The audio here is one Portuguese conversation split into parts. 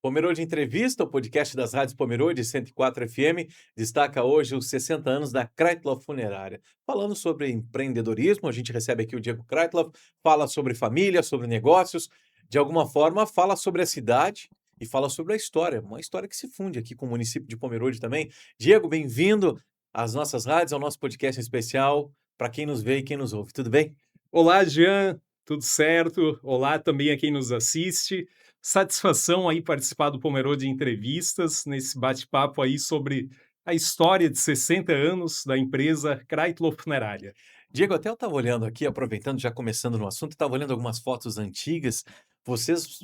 Pomerode Entrevista, o podcast das rádios Pomerode 104 FM, destaca hoje os 60 anos da Kreitloff Funerária. Falando sobre empreendedorismo, a gente recebe aqui o Diego Kreitloff, fala sobre família, sobre negócios, de alguma forma fala sobre a cidade e fala sobre a história, uma história que se funde aqui com o município de Pomerode também. Diego, bem-vindo às nossas rádios, ao nosso podcast especial, para quem nos vê e quem nos ouve, tudo bem? Olá, Jean, tudo certo? Olá também a quem nos assiste. Satisfação aí participar do Pomerode Entrevistas, nesse bate-papo aí sobre a história de 60 anos da empresa Kreitloff Funerária. Diego, até eu estava olhando aqui, aproveitando, já começando no assunto, estava olhando algumas fotos antigas. Vocês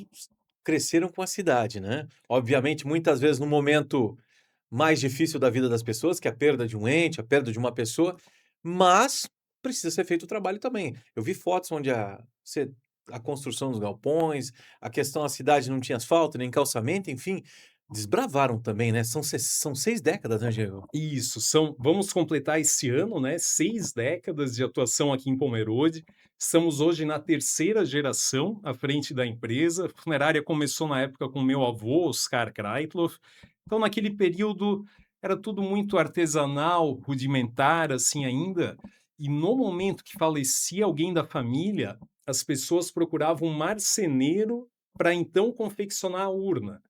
cresceram com a cidade, né? Obviamente, muitas vezes no momento mais difícil da vida das pessoas, que é a perda de um ente, a perda de uma pessoa, mas precisa ser feito o trabalho também. Eu vi fotos onde a construção dos galpões, a questão, a cidade não tinha asfalto, nem calçamento, enfim, desbravaram também, né? São 6 décadas, né, Diego? Isso, vamos completar esse ano, né? 6 décadas de atuação aqui em Pomerode. Estamos hoje na terceira geração à frente da empresa. A funerária começou na época com meu avô, Oscar Kreitloff. Então, naquele período, era tudo muito artesanal, rudimentar, assim ainda. E no momento que falecia alguém da família, as pessoas procuravam um marceneiro para então confeccionar a urna.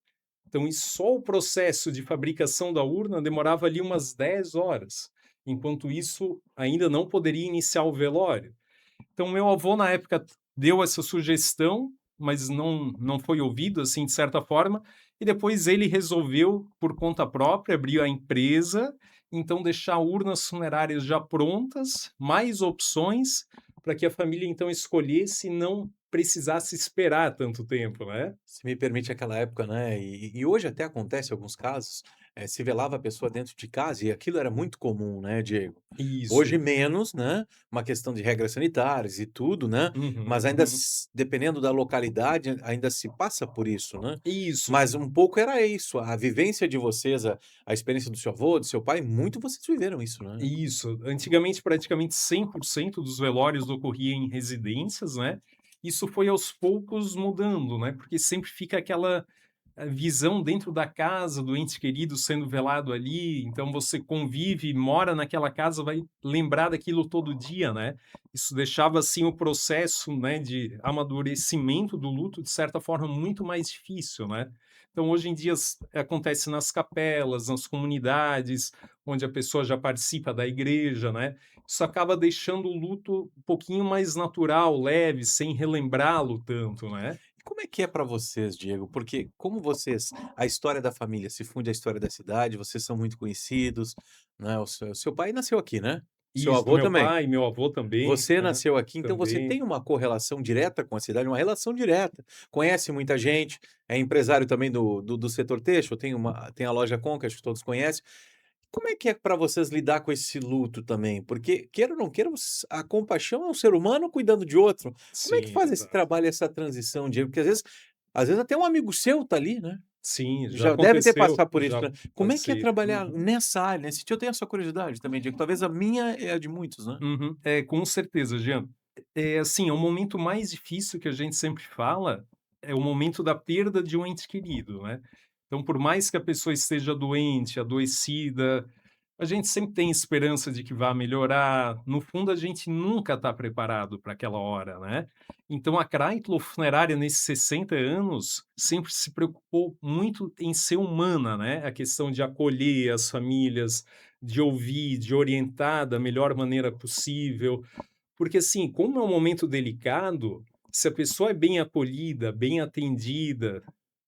Então, e só o processo de fabricação da urna demorava ali umas 10 horas. Enquanto isso, ainda não poderia iniciar o velório. Então, meu avô, na época, deu essa sugestão, mas não foi ouvido, assim, de certa forma. E depois ele resolveu, por conta própria, abrir a empresa, então deixar urnas funerárias já prontas, mais opções, para que a família, então, escolhesse e não precisasse esperar tanto tempo, né? Se me permite aquela época, né, e hoje até acontece alguns casos, se velava a pessoa dentro de casa e aquilo era muito comum, né, Diego. Hoje Isso. menos, né, uma questão de regras sanitárias e tudo, né, Uhum, mas ainda uhum. s dependendo da localidade, ainda se passa por isso, né. Isso, Mas um pouco era isso, a vivência de vocês, a experiência do seu avô, do seu pai, muito vocês viveram isso, né. isso. Antigamente, praticamente 100% dos velórios ocorria em residências, né? Isso foi aos poucos mudando, né? Porque sempre fica aquela visão dentro da casa do ente querido sendo velado ali, então você convive, mora naquela casa, vai lembrar daquilo todo dia, né? Isso deixava assim o processo, né, de amadurecimento do luto de certa forma muito mais difícil, né? Então hoje em dia acontece nas capelas, nas comunidades, onde a pessoa já participa da igreja, né? Isso acaba deixando o luto um pouquinho mais natural, leve, sem relembrá-lo tanto, né? E como é que é para vocês, Diego? Porque como vocês a história da família se funde à história da cidade, vocês são muito conhecidos, né, o seu pai nasceu aqui, né? Seu Isso, avô meu também. pai, meu avô também, Você aham, nasceu aqui, então você também. tem uma correlação direta com a cidade, uma relação direta. Conhece muita gente, é empresário também do setor têxtil, tem a loja Conca, acho que todos conhecem. Como é para vocês lidar com esse luto também? Porque, queira ou não queira, a compaixão é um ser humano cuidando de outro. Como é que Sim, faz esse exato. trabalho, essa transição, Diego? Porque às vezes até um amigo seu tá ali, né? Sim, já Já deve ter aconteceu, passado por isso, já né? Como é que é passei. trabalhar Uhum, nessa área, nesse sentido? Eu tenho essa curiosidade também, Diego. Talvez a minha é a de muitos, né? uhum. É, com certeza, Jean. Assim, é o momento mais difícil que a gente sempre fala, é o momento da perda de um ente querido, né. Então, por mais que a pessoa esteja doente, adoecida, a gente sempre tem esperança de que vá melhorar. No fundo, a gente nunca está preparado para aquela hora, né. Então a Kreitloff Funerária, nesses 60 anos, sempre se preocupou muito em ser humana, né, a questão de acolher as famílias, de ouvir, de orientar da melhor maneira possível. Porque, assim, como é um momento delicado, se a pessoa é bem acolhida, bem atendida,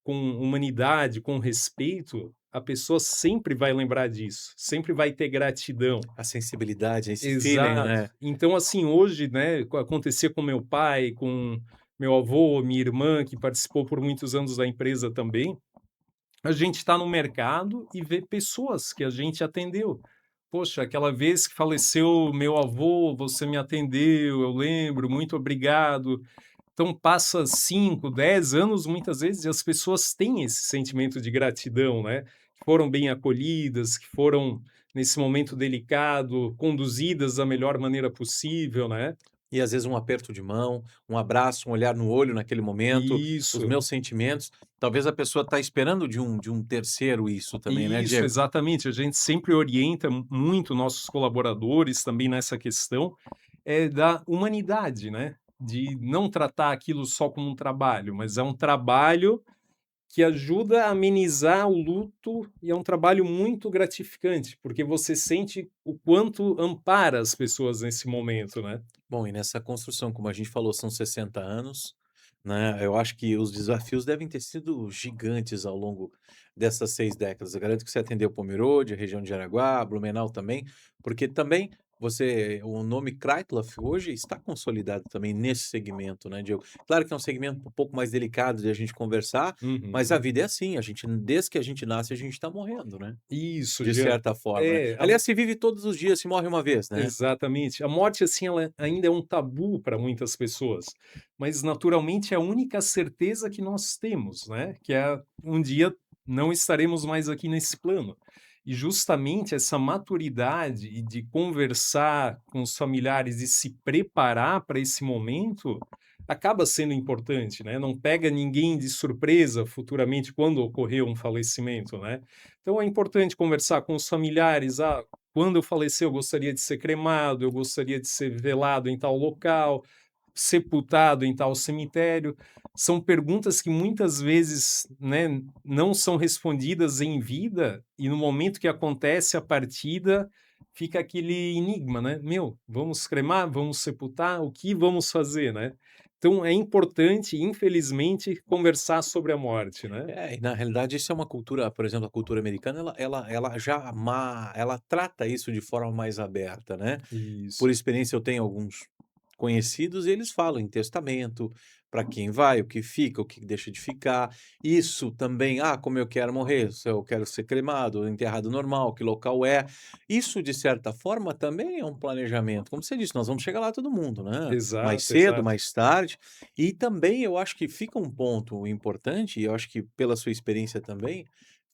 com humanidade, com respeito, a pessoa sempre vai lembrar disso, sempre vai ter gratidão. A sensibilidade, esse feeling, Exato. né? Então, assim, hoje, né, acontecia com meu pai, com meu avô, minha irmã, que participou por muitos anos da empresa também, a gente está no mercado e vê pessoas que a gente atendeu. Poxa, aquela vez que faleceu meu avô, você me atendeu, eu lembro, muito obrigado. Então passa 5, 10 anos muitas vezes e as pessoas têm esse sentimento de gratidão, né, que foram bem acolhidas, que foram, nesse momento delicado, conduzidas da melhor maneira possível, né. E às vezes um aperto de mão, um abraço, um olhar no olho naquele momento, os Isso. meus sentimentos. Talvez a pessoa está esperando de um terceiro isso também, né, Isso, Diego? exatamente. A gente sempre orienta muito nossos colaboradores também nessa questão, da humanidade, né, de não tratar aquilo só como um trabalho, mas é um trabalho que ajuda a amenizar o luto e é um trabalho muito gratificante, porque você sente o quanto ampara as pessoas nesse momento, né. Bom, e nessa construção, como a gente falou, são 60 anos, né? Eu acho que os desafios devem ter sido gigantes ao longo dessas 6 décadas. Eu garanto que você atendeu Pomerode, a região de Jaraguá, Blumenau também, porque também o nome Kreitloff hoje está consolidado também nesse segmento, né, Diego? Claro que é um segmento um pouco mais delicado de a gente conversar, mas a Uhum. vida é assim, desde que a gente nasce, a gente está morrendo, né? Isso, De Jean. certa forma, né? É, a Aliás, se vive todos os dias, se morre uma vez, né? exatamente. A morte, assim, ela ainda é um tabu para muitas pessoas, mas naturalmente é a única certeza que nós temos, né, que é um dia não estaremos mais aqui nesse plano. E justamente essa maturidade e de conversar com os familiares e se preparar para esse momento acaba sendo importante, né, não pega ninguém de surpresa futuramente quando ocorrer um falecimento, né. Então é importante conversar com os familiares: "Ah, quando eu falecer, eu gostaria de ser cremado, eu gostaria de ser velado em tal local, sepultado em tal cemitério. São perguntas que muitas vezes, né, não são respondidas em vida e no momento que acontece a partida, fica aquele enigma, né? Meu, vamos cremar, vamos sepultar, o que vamos fazer, né? Então é importante, infelizmente, conversar sobre a morte, né? É, e na realidade isso é uma cultura, por exemplo, a cultura americana, ela trata isso de forma mais aberta, né. Por Isso, experiência eu tenho alguns conhecidos e eles falam em testamento, para quem vai, o que fica, o que deixa de ficar. Isso também, como eu quero morrer, se eu quero ser cremado ou enterrado normal, que local é. Isso de certa forma também é um planejamento, como você disse, nós vamos chegar lá todo mundo, né, mais exato, cedo, exato, mais tarde. E também eu acho que fica um ponto importante, e eu acho que pela sua experiência também,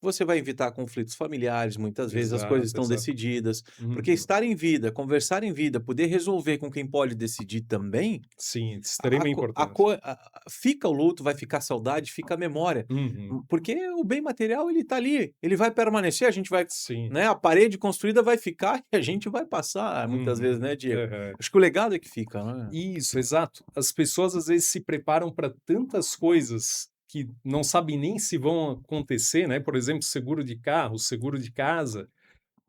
você vai evitar conflitos familiares, muitas vezes as coisas exato, estão exato. decididas, porque Uhum. estar em vida, conversar em vida, poder resolver com quem pode decidir também, Sim, de a extrema co a importância. co a fica o luto, vai ficar a saudade, fica a memória, Uhum. porque o bem material ele está ali, ele vai permanecer, a gente vai, Sim. né, a parede construída vai ficar e a gente vai passar muitas vezes, Uhum. né, Diego? Aham. Acho que o legado é que fica, né? Isso, exato. As pessoas às vezes se preparam para tantas coisas que não sabem nem se vão acontecer, né, por exemplo, seguro de carro, seguro de casa,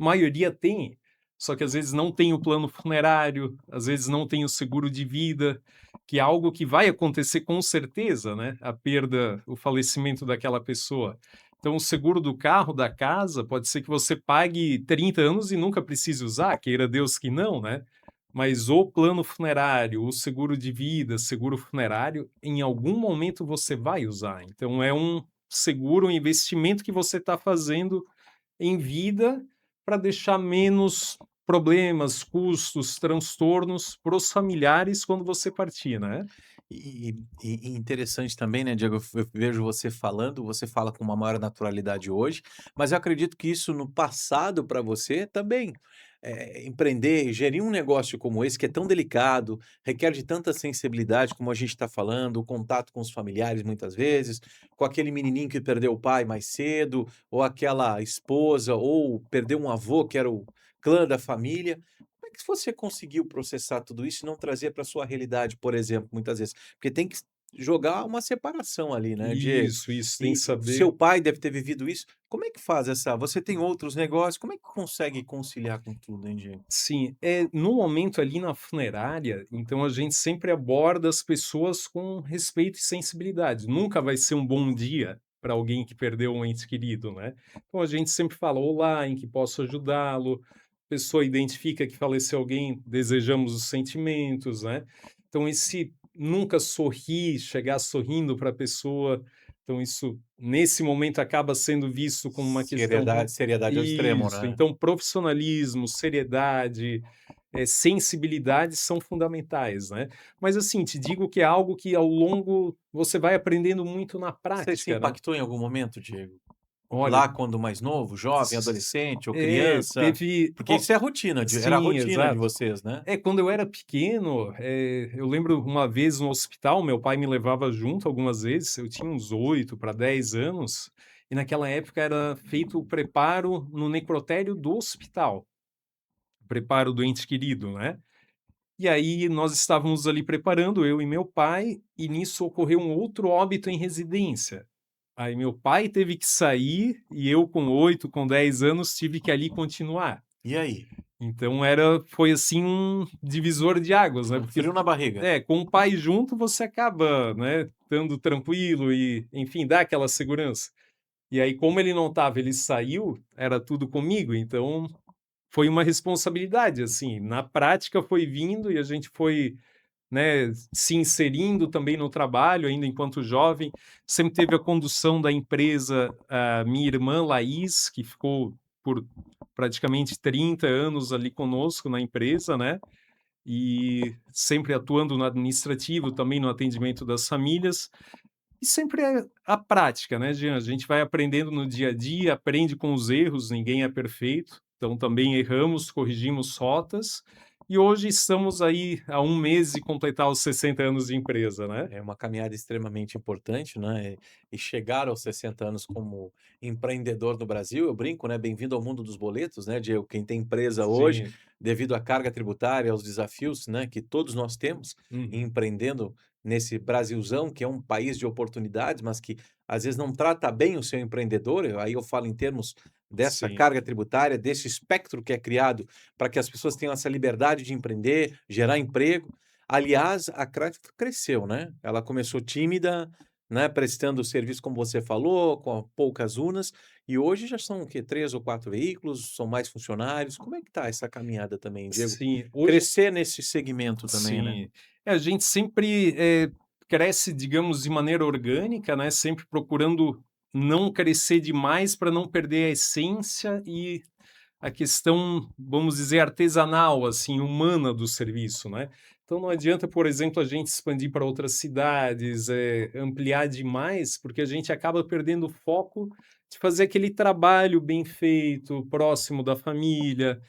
a maioria tem, só que às vezes não tem o plano funerário, às vezes não tem o seguro de vida, que é algo que vai acontecer com certeza, né, a perda, o falecimento daquela pessoa. Então o seguro do carro, da casa, pode ser que você pague 30 anos e nunca precise usar, queira Deus que não, né. Mas o plano funerário, o seguro de vida, seguro funerário, em algum momento você vai usar. Então é um seguro, um investimento que você está fazendo em vida para deixar menos problemas, custos, transtornos para os familiares quando você partir, né. E interessante também, né, Diego, eu vejo você falando, você fala com uma maior naturalidade hoje, mas eu acredito que isso no passado para você também, empreender, gerir um negócio como esse que é tão delicado, requer de tanta sensibilidade como a gente está falando, o contato com os familiares muitas vezes, com aquele menininho que perdeu o pai mais cedo, ou aquela esposa, ou perdeu um avô que era o clã da família. Como é que você conseguiu processar tudo isso e não trazer para sua realidade, por exemplo, muitas vezes? Porque tem que jogar uma separação ali, né, Diego? Isso, tem que E o seu saber. pai deve ter vivido isso. Como é que faz essa você tem outros negócios, como é que consegue conciliar com tudo, hein, Diego? Sim, no momento ali na funerária, então a gente sempre aborda as pessoas com respeito e sensibilidade. Nunca vai ser um bom dia para alguém que perdeu um ente querido, né? Então a gente sempre fala: "Olá, em que posso ajudá-lo?". A pessoa identifica que faleceu alguém, desejamos os sentimentos, né? Então esse nunca sorrir, chegar sorrindo para a pessoa, então isso nesse momento acaba sendo visto como uma questão ruim. Seriedade ao extremo, Isso, né? então profissionalismo, seriedade, sensibilidade são fundamentais, né. Mas assim, te digo que é algo que ao longo você vai aprendendo muito na Você se prática, né. impactou em algum momento, Diego? Olha, lá quando mais novo, jovem, s adolescente ou é, criança? teve Porque ó isso é rotina de era a sim, rotina de exato. vocês, né? É, quando eu era pequeno, eu lembro uma vez no hospital, meu pai me levava junto algumas vezes, eu tinha uns 8 para 10 anos, e naquela época era feito o preparo no necrotério do hospital, preparo do ente querido, né. E aí nós estávamos ali preparando, eu e meu pai, e nisso ocorreu um outro óbito em residência. Aí meu pai teve que sair e eu com 8, com 10 anos tive que ali continuar. E aí? Então foi assim um divisor de águas, né, Um porque frio na barriga? com o pai junto você acaba, né, estando tranquilo e, enfim, dá aquela segurança. E aí como ele não estava, ele saiu, era tudo comigo, então foi uma responsabilidade, assim, na prática foi vindo e a gente foi, né, se inserindo também no trabalho ainda enquanto jovem. Sempre teve a condução da empresa a minha irmã Laís, que ficou por praticamente 30 anos ali conosco na empresa, né, e sempre atuando no administrativo, também no atendimento das famílias. E sempre é a prática, né, Jean? A gente vai aprendendo no dia a dia, aprende com os erros, ninguém é perfeito, então também erramos, corrigimos rotas, e hoje estamos aí há um mês de completar os 60 anos de empresa, né? É uma caminhada extremamente importante, né, e chegar aos 60 anos como empreendedor no Brasil, eu brinco, né, bem-vindo ao mundo dos boletos, né, Diego, quem tem empresa hoje, Sim. devido à carga tributária, aos desafios, né, que todos nós temos Uhum. empreendendo nesse Brasilzão, que é um país de oportunidades, mas que às vezes não trata bem o seu empreendedor, aí eu falo em termos dessa Sim. carga tributária, desse espectro que é criado para que as pessoas tenham essa liberdade de empreender, gerar emprego. Aliás, a Craft cresceu, né, ela começou tímida, né, prestando serviço como você falou, com poucas urnas, e hoje já são o quê? 3 ou 4 veículos, são mais funcionários, como é que tá essa caminhada também, Diego? Sim, hoje Crescer nesse segmento também, né? sim. A gente sempre, cresce, digamos, de maneira orgânica, né, sempre procurando não crescer demais para não perder a essência e a questão, vamos dizer, artesanal, assim, humana do serviço, né. Então não adianta, por exemplo, a gente expandir para outras cidades, ampliar demais, porque a gente acaba perdendo o foco de fazer aquele trabalho bem feito, próximo da família.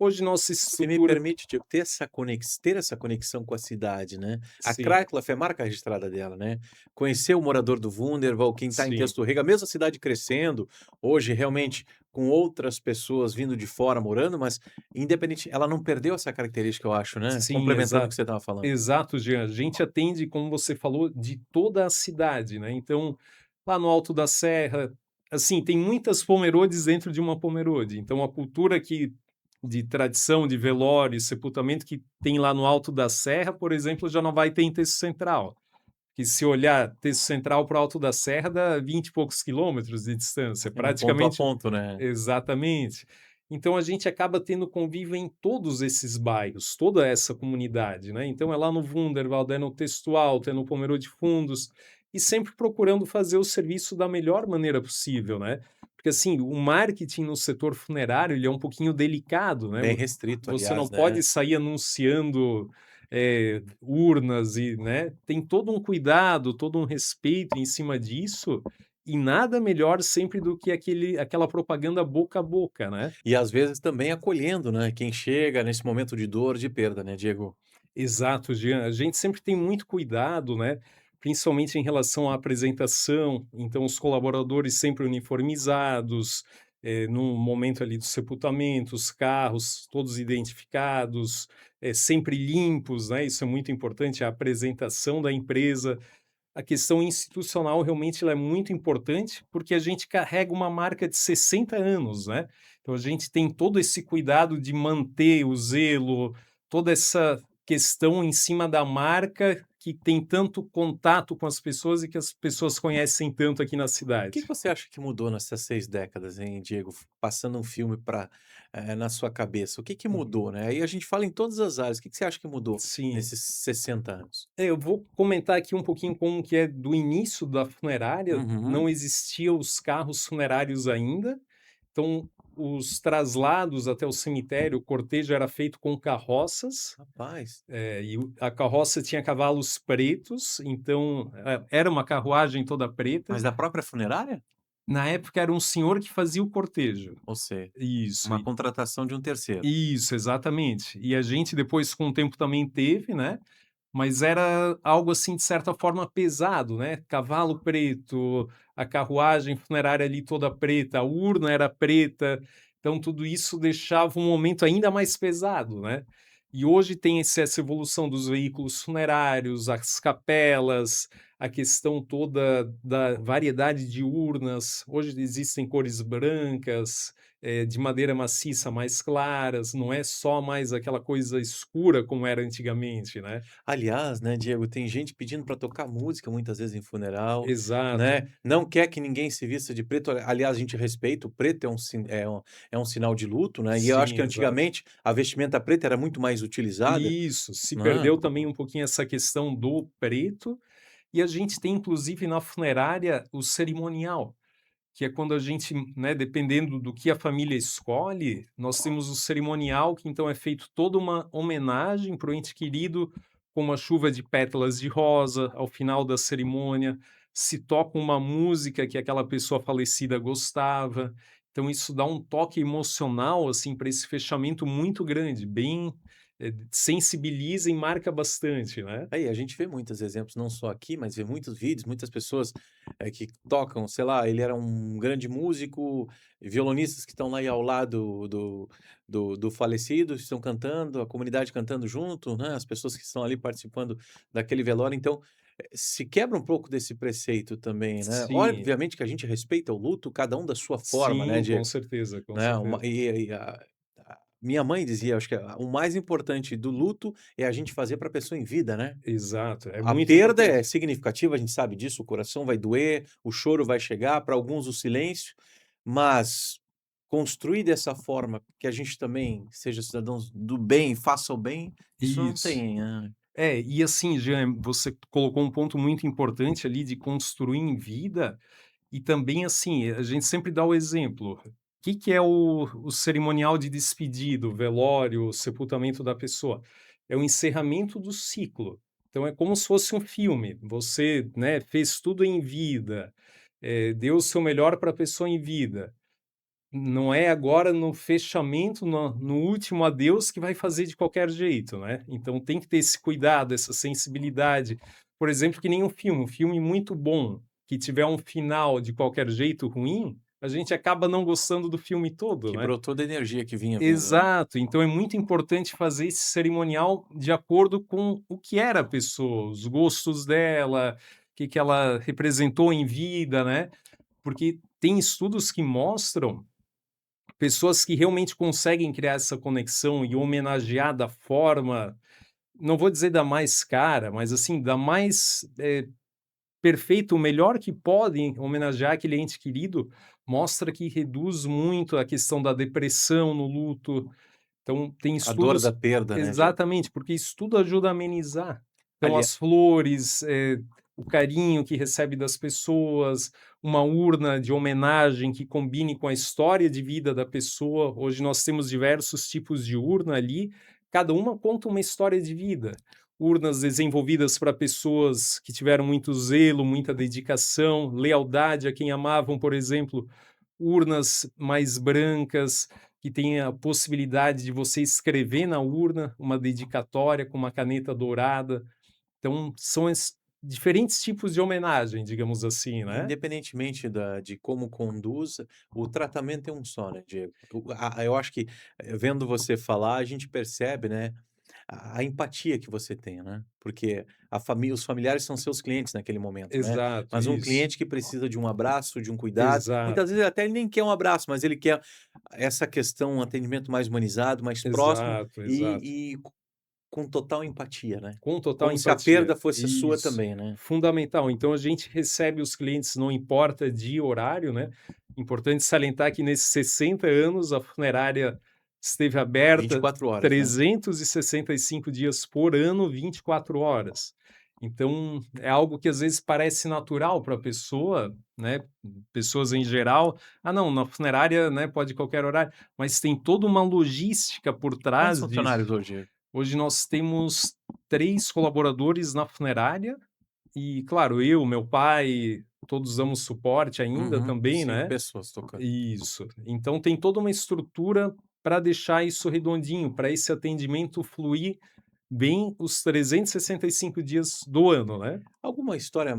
Hoje nossa Se me estrutura permite, Diego, ter essa conexão com a cidade, né. A sim, Crackloff é a marca registrada dela, né. Conhecer o morador do Wunderwall, quem está em sim, Texto Rega, mesmo a cidade crescendo, hoje realmente com outras pessoas vindo de fora morando, mas independente ela não perdeu essa característica, eu acho, né, sim, complementando o que você estava falando. exato, Jean. A gente atende, como você falou, de toda a cidade, né. Então, lá no Alto da Serra, assim, tem muitas Pomerode dentro de uma Pomerode. Então a cultura que de tradição, de velório e sepultamento que tem lá no Alto da Serra, por exemplo, já não vai ter em Texto Central. Que se olhar Texto Central para o Alto da Serra dá 20 e poucos quilômetros de distância, É um ponto a praticamente ponto, né. exatamente. Então a gente acaba tendo convívio em todos esses bairros, toda essa comunidade, né. Então é lá no Wunderwald, é no Texto Alto, é no Pomerode Fundos, e sempre procurando fazer o serviço da melhor maneira possível, né. Porque, assim, o marketing no setor funerário, ele é um pouquinho delicado, né, Bem restrito, você não aliás, pode né. sair anunciando, urnas e, né, tem todo um cuidado, todo um respeito em cima disso, e nada melhor sempre do que aquela propaganda boca a boca, né. E às vezes também acolhendo, né, quem chega nesse momento de dor, de perda, né, Diego? Exato, Jean. A gente sempre tem muito cuidado, né, principalmente em relação à apresentação, então os colaboradores sempre uniformizados, no momento ali do sepultamento, os carros todos identificados, sempre limpos, né, isso é muito importante, a apresentação da empresa. A questão institucional realmente ela é muito importante, porque a gente carrega uma marca de 60 anos, né. Então a gente tem todo esse cuidado de manter o zelo, toda essa questão em cima da marca que tem tanto contato com as pessoas e que as pessoas conhecem tanto aqui na O que que cidade. você acha que mudou nessas 6 décadas, hein, Diego? Passando um filme pra na sua cabeça, o que que Uhum. mudou, né? Aí a gente fala em todas as áreas, o que que você acha que mudou Sim. nesses 60 anos? Eu vou comentar aqui um pouquinho como que é do início da funerária, Uhum. não existiam os carros funerários ainda, então os traslados até o cemitério, o cortejo era feito com carroças, Rapaz, a carroça tinha cavalos pretos, então, era uma carruagem toda mas preta. da própria funerária? Na época era um senhor que fazia o cortejo. Ou seja, Isso, uma contratação de um terceiro. isso, exatamente. E a gente depois com o tempo também teve, né, mas era algo, assim, de certa forma pesado, né, cavalo preto, a carruagem funerária ali toda preta, a urna era preta, então tudo isso deixava um momento ainda mais pesado, né. E hoje tem essa evolução dos veículos funerários, as capelas, a questão toda da variedade de urnas. Hoje existem cores brancas, de madeira maciça mais claras, não é só mais aquela coisa escura como era antigamente, né. Aliás, né, Diego, tem gente pedindo para tocar música muitas vezes em funeral, Exato. né, não quer que ninguém se vista de preto. Aliás, a gente respeita, o preto é um sinal de luto, né, e eu acho Sim, que exato. antigamente a vestimenta preta era muito mais utilizada, Isso, se né. perdeu também um pouquinho essa questão do preto, e a gente tem inclusive na funerária o cerimonial, que é quando a gente, né, dependendo do que a família escolhe, nós temos o cerimonial, que então é feito toda uma homenagem para o ente querido, com uma chuva de pétalas de rosa ao final da cerimônia, se toca uma música que aquela pessoa falecida gostava. Então isso dá um toque emocional, assim, para esse fechamento muito grande, bem, sensibiliza e marca bastante, né. Aí, a gente vê muitos exemplos, não só aqui, mas vê muitos vídeos, muitas pessoas, que tocam, sei lá, ele era um grande músico, violonistas que estão lá aí ao lado do falecido, estão cantando, a comunidade cantando junto, né, as pessoas que estão ali participando daquele velório, então, se quebra um pouco desse preceito também, né. Sim, Obviamente que a gente respeita o luto, cada um da sua forma, né, sim, com Diego, certeza, com né, uma certeza. e a minha mãe dizia, acho que o mais importante do luto é a gente fazer para a pessoa em vida, né. Exato, é A muito perda é importante. significativa, a gente sabe disso, o coração vai doer, o choro vai chegar, para alguns o silêncio, mas construir dessa forma que a gente também seja cidadãos do bem, faça o bem, isso não Isso. tem, É, e assim, Jean, você colocou um ponto muito importante ali de construir em vida, e também, assim, a gente sempre dá o exemplo. O que que é o cerimonial de despedida, o velório, o sepultamento da pessoa? É o encerramento do ciclo. Então é como se fosse um filme. Você, né, fez tudo em vida, deu o seu melhor para a pessoa em vida. Não é agora no fechamento, no último adeus que vai fazer de qualquer jeito, né. Então tem que ter esse cuidado, essa sensibilidade. Por exemplo, que nem um filme muito bom, que tiver um final de qualquer jeito ruim, a gente acaba não gostando do filme todo, né. quebrou toda a energia que vinha vindo, né. Exato, então é muito importante fazer esse cerimonial de acordo com o que era a pessoa, os gostos dela, o que que ela representou em vida, né. Porque tem estudos que mostram pessoas que realmente conseguem criar essa conexão e homenagear da forma, não vou dizer da mais cara, mas assim, da mais, perfeita, o melhor que podem homenagear aquele ente querido, mostra que reduz muito a questão da depressão no luto. Então tem A dor da estudos perda, né, Diego. exatamente, porque isso tudo ajuda a amenizar. Então Ali as flores, o carinho que recebe das pessoas, uma urna de homenagem que combine com a história de vida da pessoa. Hoje nós temos diversos tipos de urna ali, cada uma conta uma história de vida. Urnas desenvolvidas para pessoas que tiveram muito zelo, muita dedicação, lealdade a quem amavam, por exemplo, urnas mais brancas, que tem a possibilidade de você escrever na urna uma dedicatória com uma caneta dourada. Então, são diferentes tipos de homenagem, digamos assim, né? independentemente de como conduza, o tratamento é um só, né, Diego. Eu acho que, vendo você falar, a gente percebe, né, a empatia que você tem, né, porque a família os familiares são seus clientes naquele momento, né, Exato, mas um isso. cliente que precisa de um abraço, de um cuidado, muitas Exato, vezes até ele nem quer um abraço, mas ele quer essa questão, um atendimento mais humanizado, mais próximo exato, exato. e com total empatia, né. Com total Como se a empatia. perda fosse sua Isso. também, né. Fundamental. Então a gente recebe os clientes, não importa de horário, né. Importante salientar que nesses 60 anos a funerária esteve aberta 24 horas, né. 365 dias por ano, 24 horas. Então é algo que às vezes parece natural para a pessoa, né, pessoas em geral: "Ah não, na funerária, né, pode qualquer horário", mas tem toda uma logística por Quantos trás funcionários disso. hoje? Hoje nós temos 3 colaboradores na funerária E claro, eu, meu pai, todos damos suporte ainda Uhum. também, 5 né. pessoas tocando. Isso. Então tem toda uma estrutura para deixar isso redondinho, para esse atendimento fluir bem os 365 dias do ano, né. Alguma história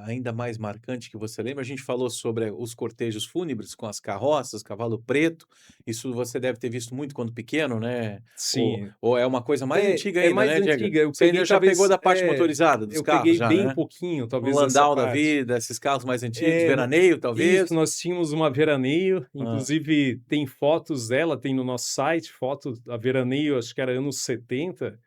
ainda mais marcante que você lembra? A gente falou sobre os cortejos fúnebres com as carroças, cavalo preto. Isso você deve ter visto muito quando pequeno, né? Sim. Ou é uma coisa mais antiga É ainda, mais né, Diego? antiga, eu Você peguei ainda já pegou talvez da parte motorizada dos eu carros peguei já, bem né? pouquinho Um talvez essa Landau da parte. vida, esses carros mais antigos, É, no veraneio isso, talvez? nós tínhamos uma veraneio, Hã. inclusive tem fotos dela, tem no nosso site, fotos da veraneio, acho que era anos 70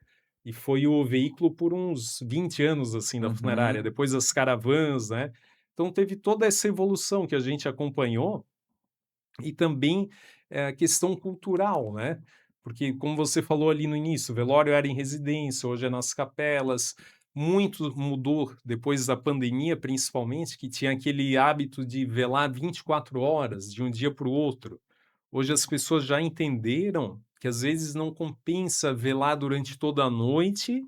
e foi o veículo por uns 20 anos, assim, da funerária, Uhum. depois as caravans, né. Então teve toda essa evolução que a gente acompanhou e também, a questão cultural, né, porque como você falou ali no início, o velório era em residência, hoje é nas capelas, muito mudou depois da pandemia, principalmente, que tinha aquele hábito de velar 24 horas, de um dia para o outro. Hoje as pessoas já entenderam que às vezes não compensa velar durante toda a noite,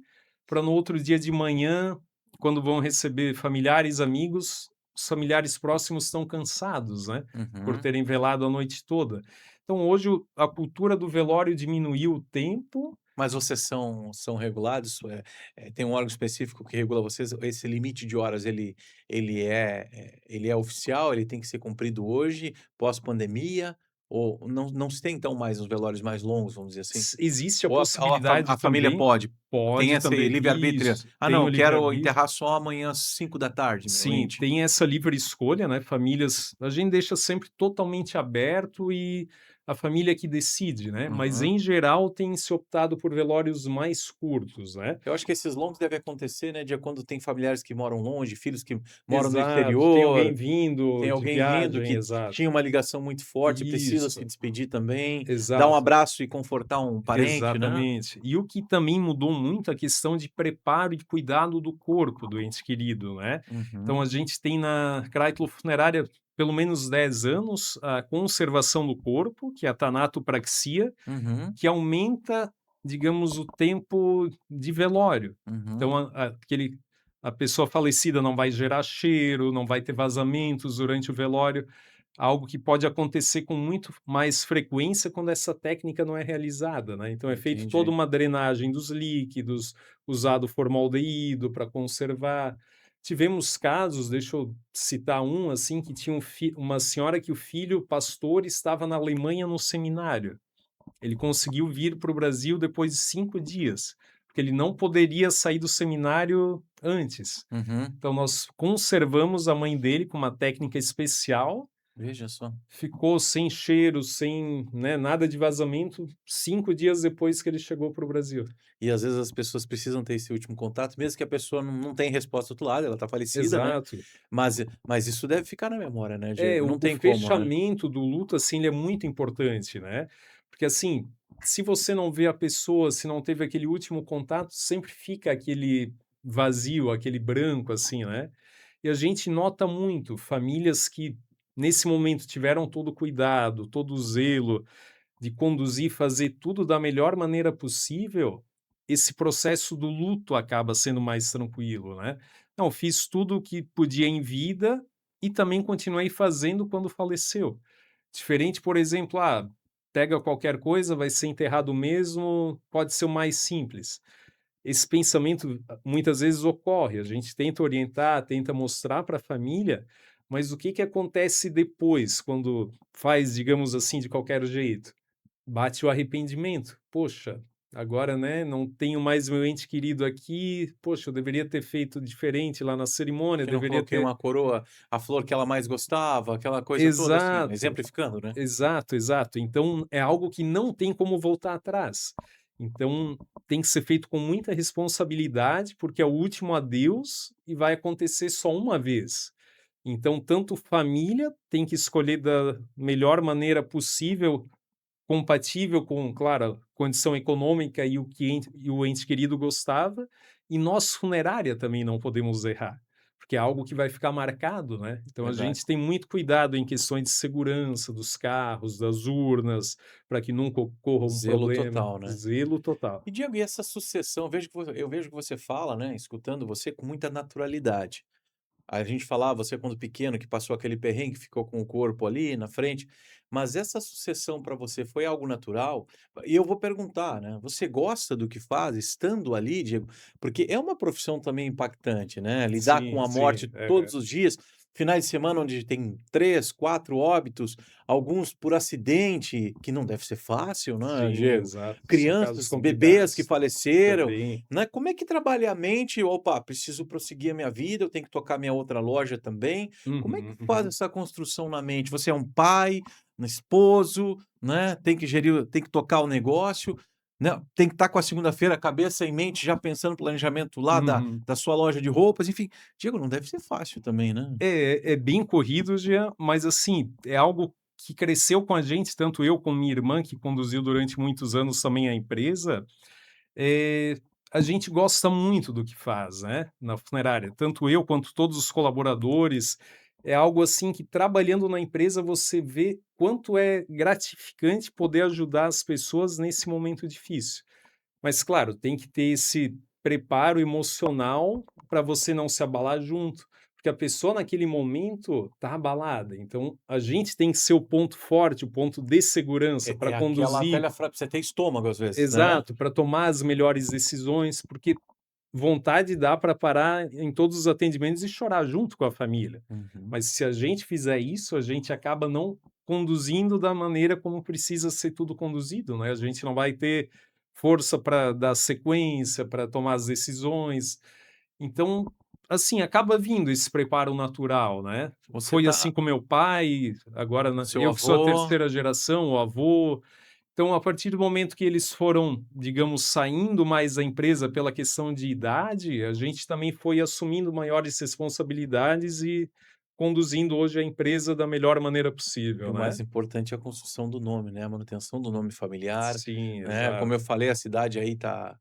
para no outro dia de manhã, quando vão receber familiares, amigos, os familiares próximos estão cansados, né, por Uhum. terem velado a noite toda. Então hoje a cultura do velório diminuiu o tempo. Mas vocês são regulados? Tem um órgão específico que regula vocês? Esse limite de horas ele é oficial, ele tem que ser cumprido hoje, pós-pandemia, ou não se tem então mais os velórios mais longos, vamos dizer assim? Existe a Ou possibilidade a família também, pode? Tem pode esse também, livre-arbítrio? isso, "Ah tem não, o quero livre-arbítrio. enterrar só amanhã às 5 da tarde meu Sim, ente". tem essa livre escolha, né, famílias a gente deixa sempre totalmente aberto e a família que decide, né, mas Uhum. em geral tem se optado por velórios mais curtos, né. Eu acho que esses longos devem acontecer, né, de quando tem familiares que moram longe, filhos que moram no Exato, tem alguém exterior. vindo Tem de alguém vindo viagem, que exato. tinha uma ligação muito forte, precisa se Isso, despedir também, dar um exato. abraço e confortar um parente, né. Exatamente. E o que também mudou muito a questão de preparo e cuidado do corpo do ente querido, né. Então Uhum, a gente tem na Kreitlo Funerária pelo menos 10 anos a conservação do corpo, que é a tanatopraxia, uhum, que aumenta, digamos, o tempo de velório. uhum. Então a pessoa falecida não vai gerar cheiro, não vai ter vazamentos durante o velório, algo que pode acontecer com muito mais frequência quando essa técnica não é realizada, né. Então é feito toda Entendi. uma drenagem dos líquidos, usado formaldeído para conservar. Tivemos casos, deixa eu citar um, assim, que tinha uma senhora que o filho pastor estava na Alemanha no seminário. Ele conseguiu vir para o Brasil depois de 5 dias, porque ele não poderia sair do seminário antes. Uhum. Então nós conservamos a mãe dele com uma técnica especial, Veja só. ficou sem cheiro, sem, né, nada de vazamento, 5 dias depois que ele chegou para o Brasil. E às vezes as pessoas precisam ter esse último contato, mesmo que a pessoa não tenha resposta do outro lado, ela está falecida, né, Exato. mas isso deve ficar na memória, né, É, Diego? o Não o tem como, né. fechamento do luto, assim, ele é muito importante, né, porque, assim, se você não vê a pessoa, se não teve aquele último contato, sempre fica aquele vazio, aquele branco, assim, né. E a gente nota muito famílias que, nesse momento, tiveram todo o cuidado, todo o zelo de conduzir, fazer tudo da melhor maneira possível, esse processo do luto acaba sendo mais tranquilo, né. Não, fiz tudo o que podia em vida e também continuei fazendo quando faleceu. Diferente, por exemplo, pega qualquer coisa, vai ser enterrado mesmo, pode ser o mais simples. Esse pensamento muitas vezes ocorre, a gente tenta orientar, tenta mostrar para a família, mas o que que acontece depois, quando faz, digamos assim, de qualquer jeito? Bate o arrependimento. "Poxa, agora, né, não tenho mais meu ente querido aqui. Poxa, eu deveria ter feito diferente lá na cerimônia, Que não deveria coloquei ter". uma coroa, a flor que ela mais gostava, aquela coisa toda assim, Exato, exemplificando, né. exato, exato. Então é algo que não tem como voltar atrás. Então tem que ser feito com muita responsabilidade, porque é o último adeus e vai acontecer só uma vez. Então tanto família tem que escolher da melhor maneira possível, compatível com, claro, a condição econômica e o ente querido gostava, e nós funerária também não podemos errar, porque é algo que vai ficar marcado, né. Então a Verdade. gente tem muito cuidado em questões de segurança dos carros, das urnas, para que nunca ocorra um Zelo problema. total, né. Zelo total. E Diego, e essa sucessão, eu vejo que você fala, né, escutando você com muita naturalidade. A gente falava, você quando pequeno que passou aquele perrengue, ficou com o corpo ali na frente, mas essa sucessão para você foi algo natural? E eu vou perguntar, né, você gosta do que faz estando ali, Diego? Porque é uma profissão também impactante, né, lidar com Sim, a sim. morte todos Aham. os dias, finais de semana onde tem 3, 4 óbitos, alguns por acidente, que não deve ser fácil, né, Sim, Diego? exato. São casos Crianças, bebês que complicados faleceram, também. né, como é que trabalha a mente? "Opa, preciso prosseguir a minha vida, eu tenho que tocar minha outra loja também". Como é que Uhum, faz uhum. essa construção na mente? Você é um pai, um esposo, né, tem que tocar o negócio, né, tem que estar com a segunda-feira, cabeça e mente já pensando no planejamento lá Uhum. da sua loja de roupas, enfim. Diego, não deve ser fácil também, né? É bem corrido, Jean, mas assim, é algo que cresceu com a gente, tanto eu como minha irmã, que conduziu durante muitos anos também a empresa, eh, a gente gosta muito do que faz, né, na funerária. Tanto eu quanto todos os colaboradores, é algo assim que trabalhando na empresa você vê quanto é gratificante poder ajudar as pessoas nesse momento difícil. Mas claro, tem que ter esse preparo emocional para você não se abalar junto, porque a pessoa naquele momento está abalada, então a gente tem que ser o ponto forte, o ponto de segurança para É aquela conduzir velha frase, você tem estômago às vezes, né? exato, para tomar as melhores decisões, porque vontade dá para parar em todos os atendimentos e chorar junto com a família. Uhum. Mas se a gente fizer isso, a gente acaba não conduzindo da maneira como precisa ser tudo conduzido, né? A gente não vai ter força para dar sequência, para tomar as decisões. Então, assim, acaba vindo esse preparo natural, né? Você Foi assim tá com meu pai, agora seu eu que sou a avô. terceira geração, o avô, então, a partir do momento que eles foram, digamos, saindo mais da empresa pela questão de idade, a gente também foi assumindo maiores responsabilidades e conduzindo hoje a empresa da melhor maneira E possível, o né. mais importante é a construção do nome, né, a manutenção do nome familiar, Sim, né, como eu exato. falei, a cidade aí tá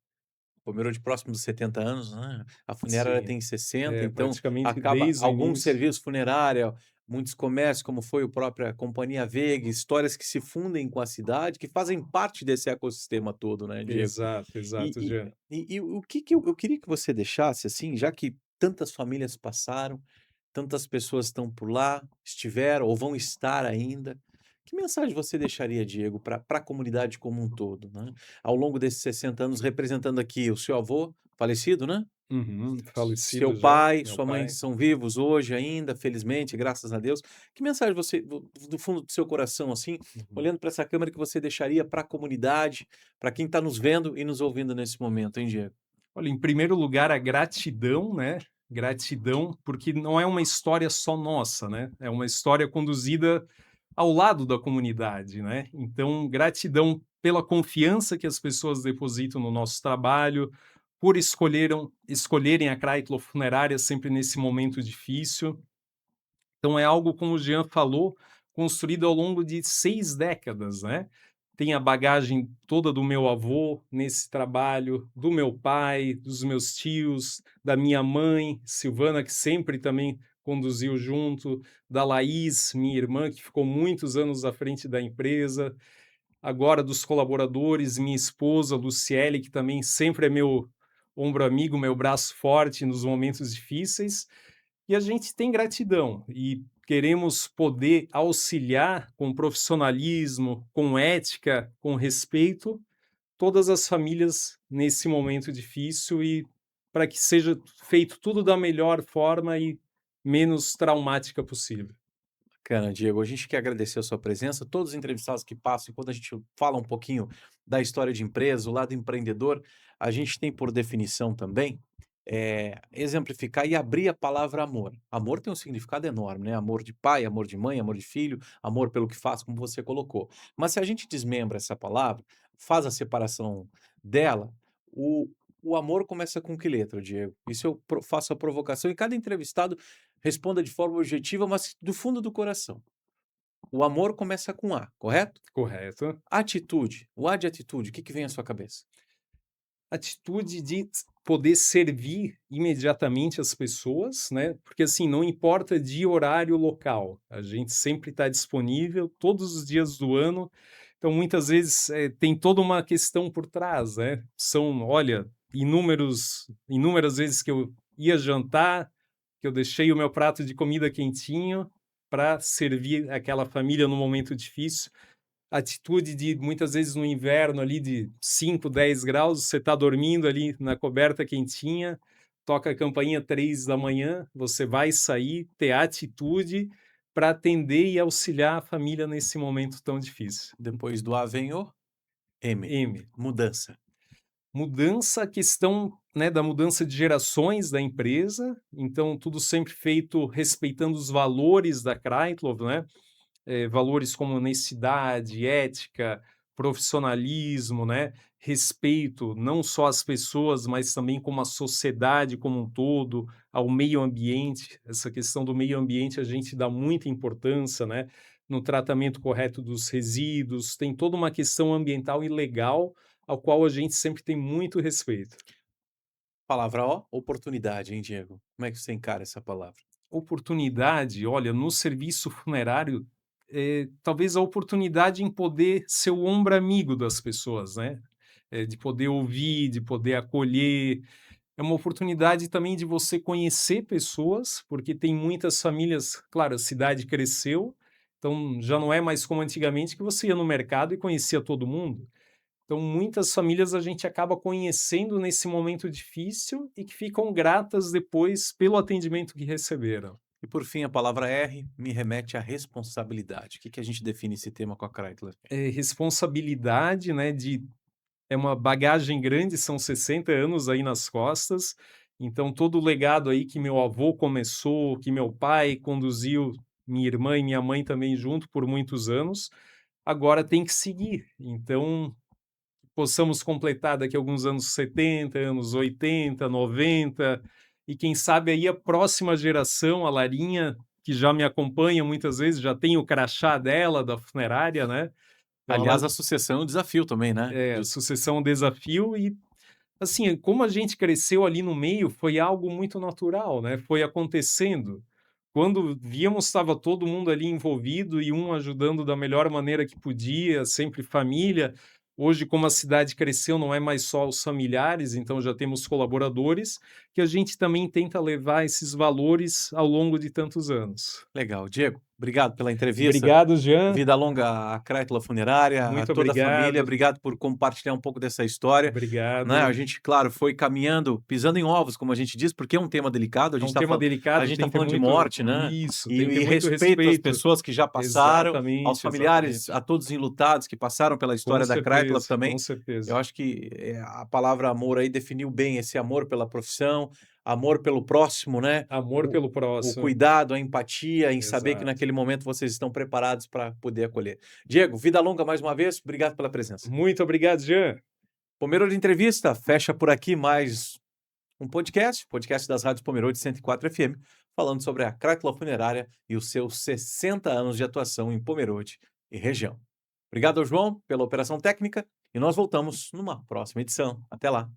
Pomerode próximo dos 70 anos, né, a funerária Sim. tem 60, É, então praticamente acaba desde o alguns início. serviços funerária, muitos comércios, como foi o própria Companhia Veiga, histórias que se fundem com a cidade, que fazem parte desse ecossistema todo, né, Diego. Exato, exato, E Jean. o que que eu queria que você deixasse, assim, já que tantas famílias passaram, tantas pessoas estão por lá, estiveram ou vão estar ainda, que mensagem você deixaria, Diego, para a comunidade como um todo, né? Ao longo desses 60 anos, representando aqui o seu avô falecido, né? Uhum, Seu falecido já, pai, meu sua mãe pai. são vivos hoje ainda, felizmente, graças a Deus. Que mensagem você, do fundo do seu coração, assim, Uhum. olhando para essa câmera, que você deixaria para a comunidade, para quem está nos vendo e nos ouvindo nesse momento, hein, Diego? Olha, em primeiro lugar, a gratidão, né? Gratidão, porque não é uma história só nossa, né? É uma história conduzida ao lado da comunidade, né? Então, gratidão pela confiança que as pessoas depositam no nosso trabalho, por escolherem a Chrysler Funerária sempre nesse momento difícil. Então é algo, como o Jean falou, construído ao longo de 6 décadas, né. Tem a bagagem toda do meu avô nesse trabalho, do meu pai, dos meus tios, da minha mãe, Silvana, que sempre também conduziu junto, da Laís, minha irmã, que ficou muitos anos à frente da empresa, agora dos colaboradores, minha esposa, Luciele, que também sempre é meu ombro amigo, meu braço forte nos momentos difíceis. E a gente tem gratidão e queremos poder auxiliar com profissionalismo, com ética, com respeito, todas as famílias nesse momento difícil e para que seja feito tudo da melhor forma e menos traumática possível. Bacana, Diego. A gente quer agradecer a sua presença, todos os entrevistados que passam, quando a gente fala um pouquinho da história de empresa, o lado empreendedor, a gente tem por definição também, exemplificar e abrir a palavra amor. Amor tem um significado enorme, né? Amor de pai, amor de mãe, amor de filho, amor pelo que faz, como você colocou. Mas se a gente desmembra essa palavra, faz a separação dela, o amor começa com que letra, Diego? Isso eu faço a provocação e cada entrevistado responda de forma objetiva, mas do fundo do coração. O amor começa com A, correto? Correto? Atitude, o A de atitude, o que que vem à sua cabeça? Atitude de poder servir imediatamente as pessoas, né, porque, assim, não importa dia, horário, local, a gente sempre está disponível todos os dias do ano. Então, muitas vezes, tem toda uma questão por trás, né. São, olha, inúmeras vezes que eu ia jantar, que eu deixei o meu prato de comida quentinho para servir aquela família no momento difícil. Atitude de muitas vezes no inverno ali de 5, 10 graus, você está dormindo ali na coberta quentinha, toca a campainha 3 da manhã, você vai sair, ter atitude para atender e auxiliar a família nesse momento tão difícil. Depois do A vem o M, M, mudança. mudança, a questão, né, da mudança de gerações da empresa, então tudo sempre feito respeitando os valores da Kreitlow, né? Valores como honestidade, ética, profissionalismo, né, respeito não só às pessoas, mas também como a sociedade como um todo, ao meio ambiente. Essa questão do meio ambiente a gente dá muita importância, né, no tratamento correto dos resíduos, tem toda uma questão ambiental e legal, ao qual a gente sempre tem muito respeito. Palavra O, oportunidade, hein, Diego? Como é que você encara essa palavra? Oportunidade, olha, no serviço funerário, talvez a oportunidade em poder ser o ombro amigo das pessoas, né, de poder ouvir, de poder acolher. É uma oportunidade também de você conhecer pessoas, porque tem muitas famílias, claro, a cidade cresceu, então já não é mais como antigamente que você ia no mercado e conhecia todo mundo. Então muitas famílias a gente acaba conhecendo nesse momento difícil e que ficam gratas depois pelo atendimento que receberam. E por fim, a palavra R me remete à responsabilidade. O que que a gente define esse tema com a Kreitler? Responsabilidade, né, de é uma bagagem grande, são 60 anos aí nas costas, então todo o legado aí que meu avô começou, que meu pai conduziu, minha irmã e minha mãe também junto por muitos anos, agora tem que seguir. Então, possamos completar daqui a alguns anos 70, anos 80, 90, e quem sabe aí a próxima geração, a Larinha, que já me acompanha muitas vezes, já tem o crachá dela, da funerária, né, então Aliás, ela a sucessão é um desafio também, né? sucessão é um desafio e, assim, como a gente cresceu ali no meio, foi algo muito natural, né, foi acontecendo. Quando víamos, estava todo mundo ali envolvido e um ajudando da melhor maneira que podia, sempre família. Hoje, como a cidade cresceu, não é mais só os familiares, então já temos colaboradores, que a gente também tenta levar esses valores ao longo de tantos anos. Legal. Diego, obrigado pela entrevista. Obrigado, Jean. Vida longa à Kreitler Funerária, a Muito toda a família. obrigado. Obrigado por compartilhar um pouco dessa história, né? A Obrigado. gente, claro, foi caminhando, pisando em ovos, como a gente diz, porque é um tema delicado. É um tema A delicado, gente tá tem que ter falando de muito morte, né? isso, E, tem que ter e muito respeito às respeito. pessoas que já passaram, aos Exatamente, familiares, exatamente. a todos os enlutados que passaram pela Com história da Kreitler certeza, com também. Eu certeza. acho que a palavra amor aí definiu bem esse amor pela profissão, amor pelo próximo, né? Amor O, pelo o próximo. cuidado, a empatia, em saber que Exato. naquele momento vocês estão preparados para poder acolher. Diego, vida longa mais uma vez, obrigado pela presença. Muito obrigado, Jean. Pomerode Entrevista, fecha por aqui mais um podcast das Rádios Pomerode 104 FM, falando sobre a Kreitler Funerária e os seus 60 anos de atuação em Pomerode e região. Obrigado ao João pela operação técnica e nós voltamos numa próxima edição. Até lá!